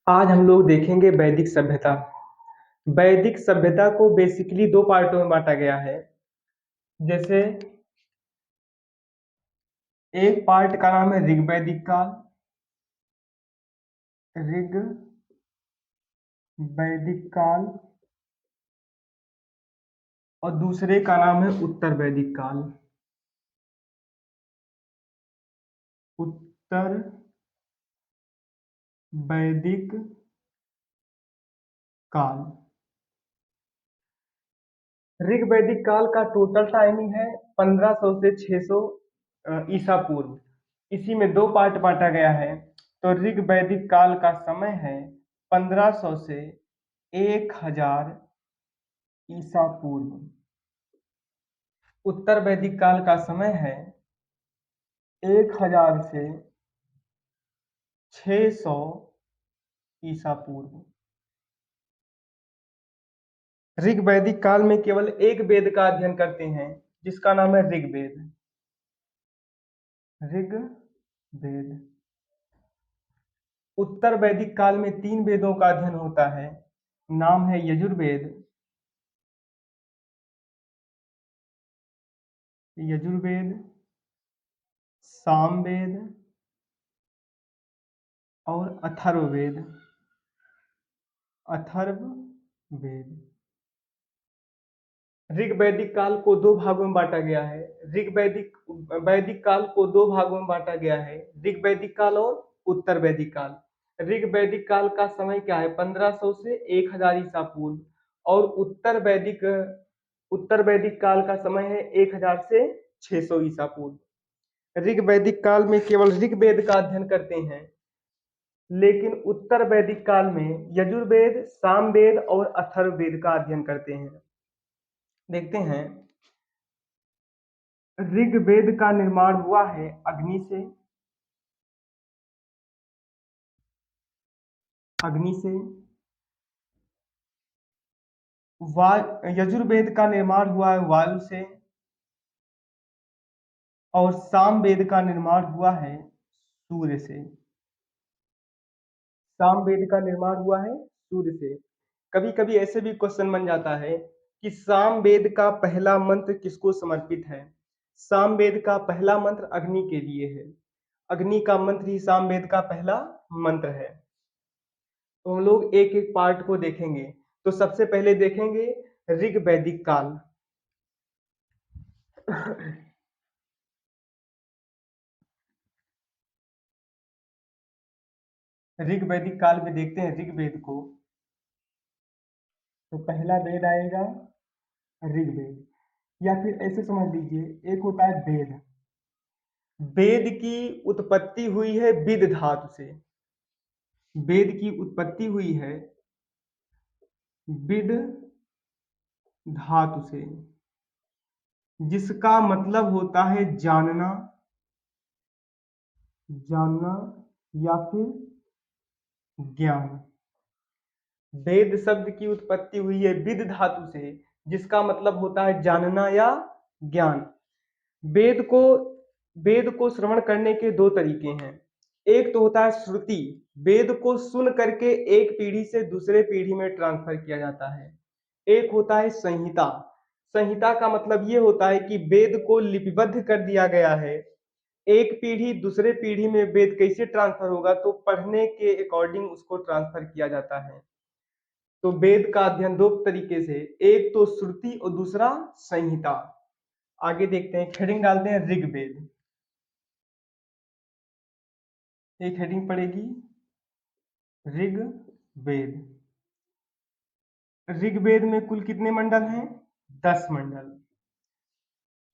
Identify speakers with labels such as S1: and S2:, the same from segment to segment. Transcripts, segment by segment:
S1: आज हम लोग देखेंगे वैदिक सभ्यता। वैदिक सभ्यता को बेसिकली दो पार्टों में बांटा गया है। जैसे एक पार्ट का नाम है ऋग्वैदिक काल। ऋग वैदिक काल। और दूसरे का नाम है उत्तर वैदिक काल। उत्तर वैदिक काल। ऋग वैदिक काल का टोटल टाइमिंग है 1500 से 600 ईसा पूर्व। इसी में दो पार्ट बांटा गया है। तो ऋग वैदिक काल का समय है 1500 से 1000 ईसा पूर्व। उत्तर वैदिक काल का समय है 1000 से 600 ईसा पूर्व। ऋग वैदिक काल में केवल एक वेद का अध्ययन करते हैं, जिसका नाम है ऋग्वेद। ऋग्वेद। उत्तर वैदिक काल में तीन वेदों का अध्ययन होता है। नाम है यजुर्वेद। यजुर्वेद, सामवेद और अथर्ववेद। अथर्ववेद। ऋग वैदिक काल को दो भागों में बांटा गया है। ऋग वैदिक वैदिक काल को दो भागों में बांटा गया है, ऋग वैदिक काल और उत्तर वैदिक काल। ऋग वैदिक काल का समय क्या है? 1500 से 1000 ईसा पूर्व। और उत्तर वैदिक काल का समय है 1000 से 600 ईसा पूर्व। ऋग वैदिक काल में केवल ऋग्वेद का अध्ययन करते हैं, लेकिन उत्तर वैदिक काल में यजुर्वेद, सामवेद और अथर्ववेद का अध्ययन करते हैं। देखते हैं, ऋग्वेद का निर्माण हुआ है अग्नि से। अग्नि से। यजुर्वेद का निर्माण हुआ है वायु से। और सामवेद का निर्माण हुआ है सूर्य से। सामवेद का निर्माण हुआ है सूर्य से। कभी कभी ऐसे भी क्वेश्चन बन जाता है कि सामवेद का पहला मंत्र किसको समर्पित है? सामवेद का पहला मंत्र अग्नि के लिए है। अग्नि का मंत्र ही सामवेद का पहला मंत्र है। तो हम लोग एक एक पार्ट को देखेंगे। तो सबसे पहले देखेंगे ऋग वैदिक काल। ऋग वैदिक काल में देखते हैं ऋग्वेद को। तो पहला वेद आएगा ऋग्वेद, या फिर ऐसे समझ लीजिए, एक होता है वेद। वेद की उत्पत्ति हुई है विद धातु से। वेद की उत्पत्ति हुई है विद धातु से, जिसका मतलब होता है जानना। जानना या फिर ज्ञान। वेद शब्द की उत्पत्ति हुई है विद धातु से, जिसका मतलब होता है जानना या ज्ञान। वेद को वेद को श्रवण करने के दो तरीके हैं। एक तो होता है श्रुति। वेद को सुन करके एक पीढ़ी से दूसरे पीढ़ी में ट्रांसफर किया जाता है। एक होता है संहिता। संहिता का मतलब ये होता है कि वेद को लिपिबद्ध कर दिया गया है। एक पीढ़ी दूसरे पीढ़ी में वेद कैसे ट्रांसफर होगा, तो पढ़ने के अकॉर्डिंग उसको ट्रांसफर किया जाता है। तो वेद का अध्ययन दो तरीके से, एक तो श्रुति और दूसरा संहिता। आगे देखते हैं, हेडिंग डालते हैं ऋग्वेद। एक हेडिंग पड़ेगी ऋग्वेद। ऋग्वेद में कुल कितने मंडल हैं? 10 मंडल।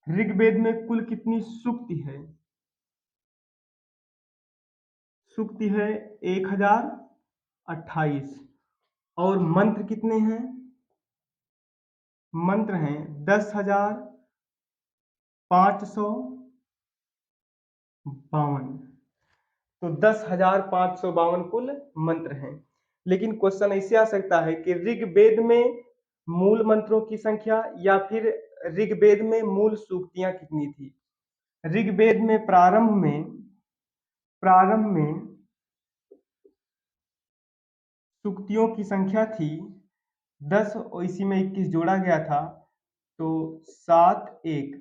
S1: ऋग्वेद में कुल कितनी सूक्ति है? सूक्ति है 1028। और मंत्र कितने हैं? मंत्र हैं 10,552। तो 10,552 कुल मंत्र हैं। लेकिन क्वेश्चन ऐसे आ सकता है कि ऋग्वेद में मूल मंत्रों की संख्या या फिर ऋग्वेद में मूल सूक्तियां कितनी थी? ऋग्वेद में प्रारंभ में सूक्तियों की संख्या थी 10 और इसी में 21 जोड़ा गया था, तो 7 1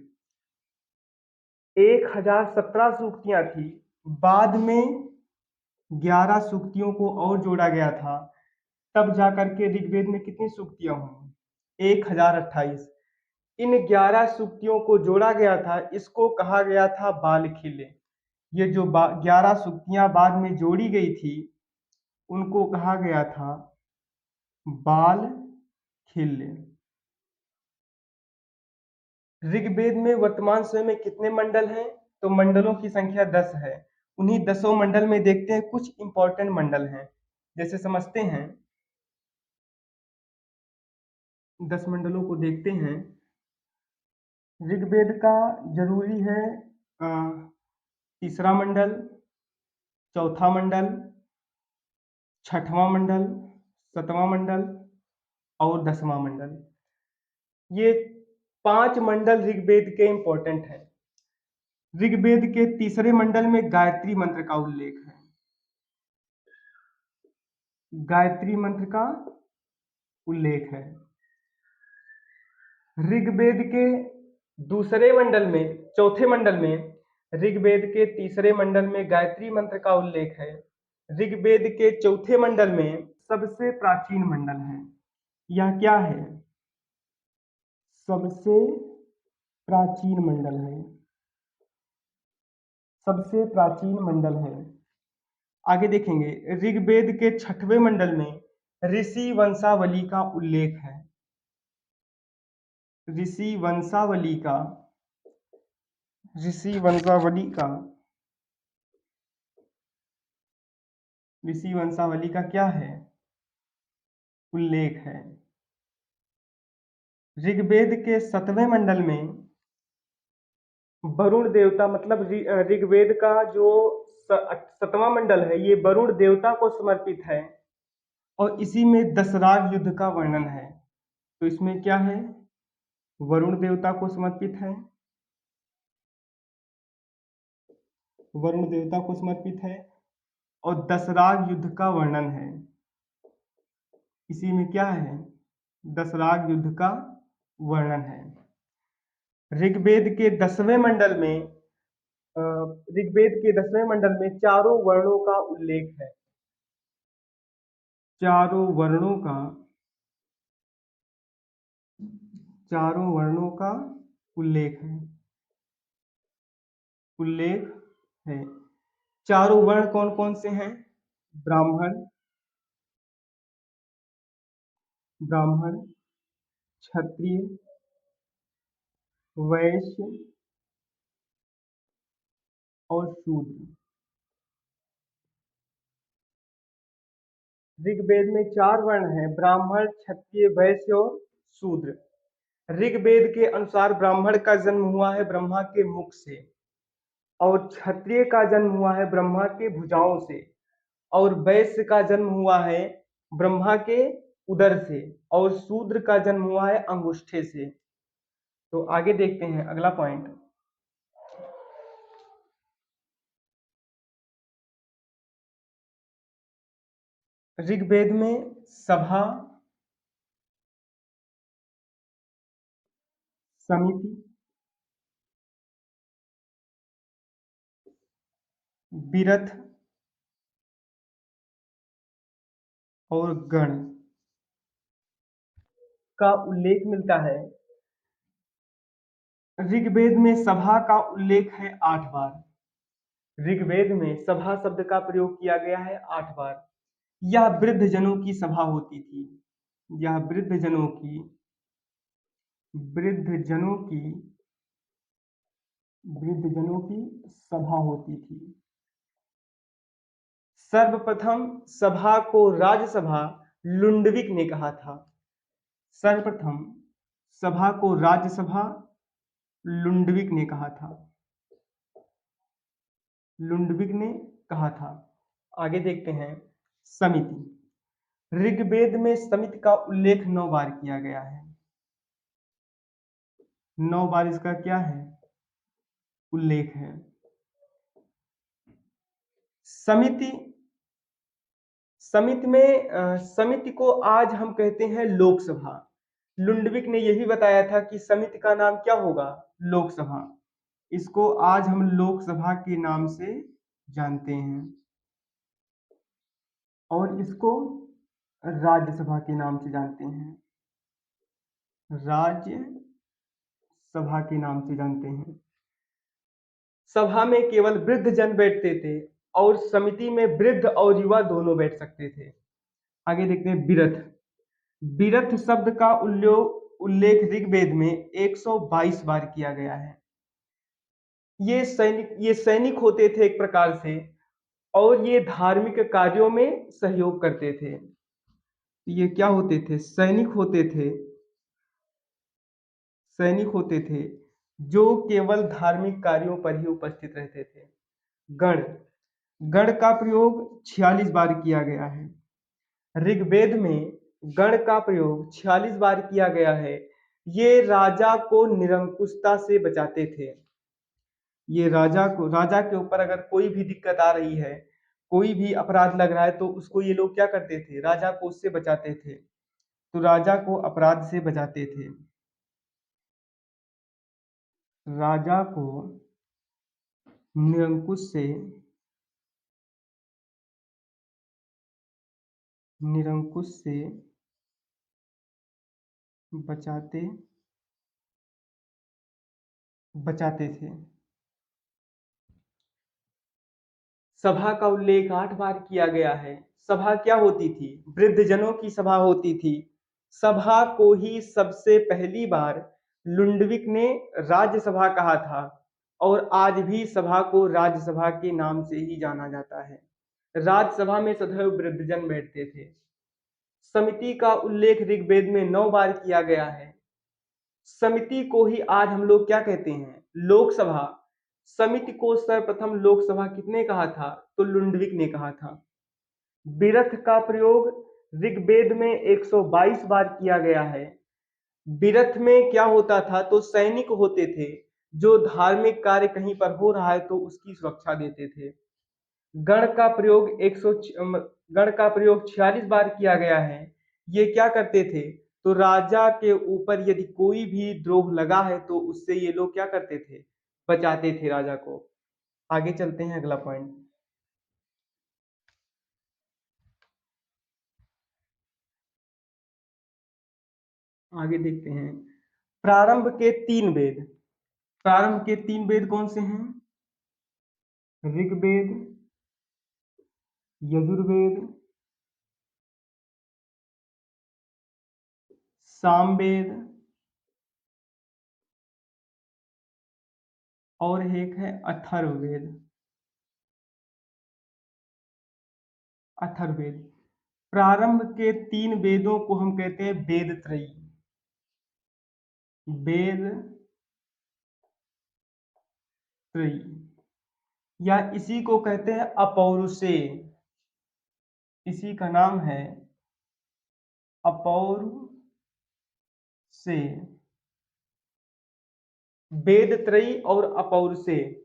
S1: 1017 सूक्तियां थी। बाद में 11 सूक्तियों को और जोड़ा गया था, तब जाकर के ऋग्वेद में कितनी सूक्तियां हुई? 1028। इन 11 सूक्तियों को जोड़ा गया था, इसको कहा गया था बाल खिल्य। ये जो 11 सूक्तियां बाद में जोड़ी गई थी, उनको कहा गया था बाल खिल्य। ऋग्वेद में वर्तमान समय में कितने मंडल हैं? तो मंडलों की संख्या 10 है। उन्हीं 10 मंडल में देखते हैं कुछ इंपॉर्टेंट मंडल हैं, जैसे समझते हैं। 10 मंडलों को देखते हैं। ऋग्वेद का जरूरी है तीसरा मंडल, चौथा मंडल, छठवां मंडल, सातवां मंडल और 10वां मंडल। ये 5 मंडल ऋग्वेद के इंपॉर्टेंट हैं। ऋग्वेद के तीसरे मंडल में गायत्री मंत्र का उल्लेख है। गायत्री मंत्र का उल्लेख है। ऋग्वेद के दूसरे मंडल में, चौथे मंडल में, ऋग्वेद के तीसरे मंडल में गायत्री मंत्र का उल्लेख है। ऋग्वेद के चौथे मंडल में सबसे प्राचीन मंडल है। यह क्या है? सबसे प्राचीन मंडल है। सबसे प्राचीन मंडल है। आगे देखेंगे, ऋग्वेद के छठवें मंडल में ऋषि वंशावली का उल्लेख है। ऋषि वंशावली का ऋषि वंशावली का ऋषि वंशावली का क्या है? उल्लेख है। ऋग्वेद के 7वें मंडल में वरुण देवता, मतलब ऋग्वेद का जो 7वां मंडल है, ये वरुण देवता को समर्पित है और इसी में दशराग युद्ध का वर्णन है। तो इसमें क्या है? वरुण देवता को समर्पित है। वरुण देवता को समर्पित है और दशराग युद्ध का वर्णन है। इसी में क्या है? दशराग युद्ध का वर्णन है। ऋग्वेद के 10वें मंडल में ऋग्वेद के 10वें मंडल में चारों वर्णों का उल्लेख है। चारों वर्णों का चारों वर्णों का उल्लेख है। उल्लेख है। चारों वर्ण कौन कौन से हैं? ब्राह्मण, ब्राह्मण, क्षत्रिय, वैश्य और शूद्र। ऋग्वेद में 4 वर्ण हैं, ब्राह्मण, क्षत्रिय, वैश्य और शूद्र। ऋग्वेद के अनुसार ब्राह्मण का जन्म हुआ है ब्रह्मा के मुख से, और क्षत्रिय का जन्म हुआ है ब्रह्मा के भुजाओं से, और वैश्य का जन्म हुआ है ब्रह्मा के उदर से, और शूद्र का जन्म हुआ है अंगुष्ठे से। तो आगे देखते हैं अगला पॉइंट। ऋग्वेद में सभा, समिति, विरथ और गण का उल्लेख मिलता है। ऋग्वेद में सभा का उल्लेख है 8 बार। ऋग्वेद में सभा शब्द का प्रयोग किया गया है 8 बार। यह वृद्ध जनों की सभा होती थी। यह वृद्ध जनों की सभा होती थी। सर्वप्रथम सभा को राज्यसभा लुंडविक ने कहा था। सर्वप्रथम सभा को राज्यसभा लुंडविक ने कहा था। लुंडविक ने कहा था। आगे देखते हैं समिति। ऋग्वेद में समिति का उल्लेख 9 बार किया गया है। 9 बार इसका क्या है? उल्लेख है। समिति समिति को आज हम कहते हैं लोकसभा। लुंडविक ने यह भी बताया था कि समिति का नाम क्या होगा, लोकसभा। इसको आज हम लोकसभा के नाम से जानते हैं और इसको राज्यसभा के नाम से जानते हैं, राज्यसभा के नाम से जानते हैं। सभा में केवल वृद्ध जन बैठते थे और समिति में वृद्ध और युवा दोनों बैठ सकते थे। आगे देखते हैं बिरथ। बिरथ शब्द का उल्लेख ऋग्वेद में 122 बार किया गया है। ये सैनिक होते थे एक प्रकार से, और ये धार्मिक कार्यों में सहयोग करते थे। ये क्या होते थे, सैनिक होते थे जो केवल धार्मिक कार्यों पर ही उपस्थित रहते थे। गण गण का प्रयोग 46 बार किया गया है। ऋग्वेद में गण का प्रयोग 46 बार किया गया है। ये राजा को निरंकुशता से बचाते थे। ये राजा के ऊपर अगर कोई भी दिक्कत आ रही है, कोई भी अपराध लग रहा है, तो उसको ये लोग क्या करते थे, राजा को उससे बचाते थे। तो राजा को अपराध से बचाते थे, राजा को निरंकुश से बचाते थे। सभा का उल्लेख 8 बार किया गया है। सभा क्या होती थी, वृद्धजनों की सभा होती थी। सभा को ही सबसे पहली बार लुंडविक ने राज्यसभा कहा था और आज भी सभा को राज्यसभा के नाम से ही जाना जाता है। राज्यसभा में सदैव वृद्धजन बैठते थे। समिति का उल्लेख ऋग्वेद में 9 बार किया गया है। समिति को ही आज हम लोग क्या कहते हैं, लोकसभा। समिति को सर्वप्रथम लोकसभा किसने कहा था, तो लुंडविक ने कहा था। बिरथ का प्रयोग ऋग्वेद में 122 बार किया गया है। बिरथ में क्या होता था, तो सैनिक होते थे जो धार्मिक कार्य कहीं पर हो रहा है तो उसकी सुरक्षा देते थे। गण का प्रयोग 46 बार किया गया है। ये क्या करते थे, तो राजा के ऊपर यदि कोई भी द्रोह लगा है तो उससे ये लोग क्या करते थे, बचाते थे राजा को। आगे चलते हैं, अगला पॉइंट। आगे देखते हैं प्रारंभ के तीन वेद कौन से हैं, ऋग्वेद, यजुर्वेद, सामवेद और एक है अथर्ववेद। प्रारंभ के तीन वेदों को हम कहते हैं वेद त्रयी, वेद त्रयी, या इसी को कहते हैं अपौरुषेय। इसी का नाम है अपौरुषेय। वेद त्रयी और अपौरुषेय।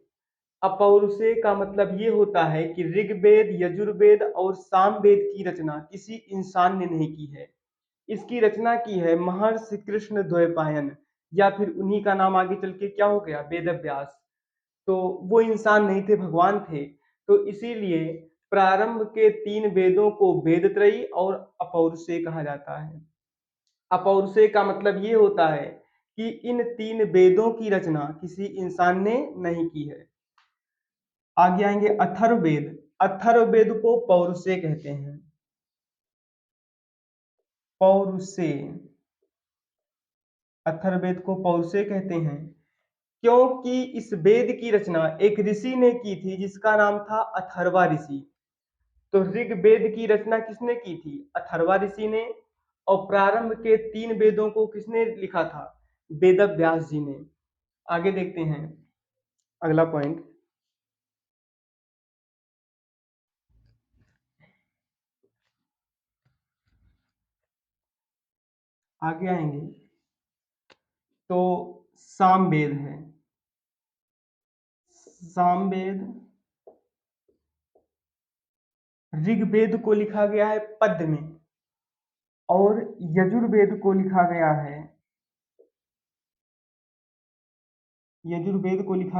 S1: अपौरुषेय का मतलब ये होता है कि ऋग्वेद, यजुर्वेद और सामवेद की रचना किसी इंसान ने नहीं की है। इसकी रचना की है महर्षि कृष्ण द्वैपायन, या फिर उन्हीं का नाम आगे चल के क्या हो गया, वेद व्यास। तो वो इंसान नहीं थे, भगवान थे। तो इसीलिए प्रारंभ के तीन वेदों को वेद त्रयी और अपौरुषेय कहा जाता है। अपौरुषेय का मतलब ये होता है कि इन तीन वेदों की रचना किसी इंसान ने नहीं की है। आगे आएंगे अथर्ववेद। अथर्ववेद को पौरुषेय कहते हैं, पौरुषेय। अथर्ववेद को पौरुषेय कहते हैं क्योंकि इस वेद की रचना एक ऋषि ने की थी जिसका नाम था अथर्वा ऋषि। तो ऋग्वेद की रचना किसने की थी, अथर्वा ऋषि ने। और प्रारंभ के तीन वेदों को किसने लिखा था, वेद व्यास जी ने। आगे देखते हैं, अगला पॉइंट। आगे आएंगे तो सामवेद है। सामवेद ऋग्वेद को लिखा गया है पद्य में और यजुर्वेद को लिखा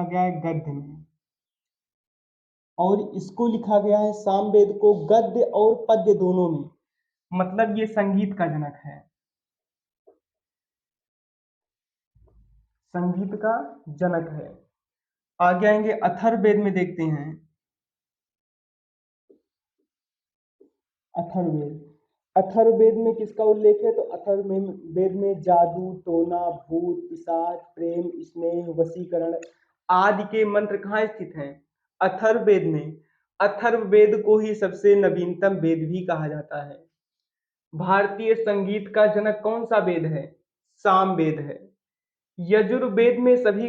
S1: गया है गद्य में और इसको लिखा गया है सामवेद को गद्य और पद्य दोनों में। मतलब ये संगीत का जनक है, संगीत का जनक है। आगे आएंगे अथर्ववेद में, देखते हैं अथर्ववेद। अथर्ववेद में किसका उल्लेख है? तो अथर्ववेद में जादू, टोना, भूत, पिशाच, प्रेम, स्नेह, वशीकरण आदि के मंत्र कहाँ स्थित हैं? अथर्ववेद में। अथर्ववेद को ही सबसे नवीनतम वेद भी कहा जाता है। भारतीय संगीत का जनक कौन सा वेद है? सामवेद है। यजुर्वेद में सभी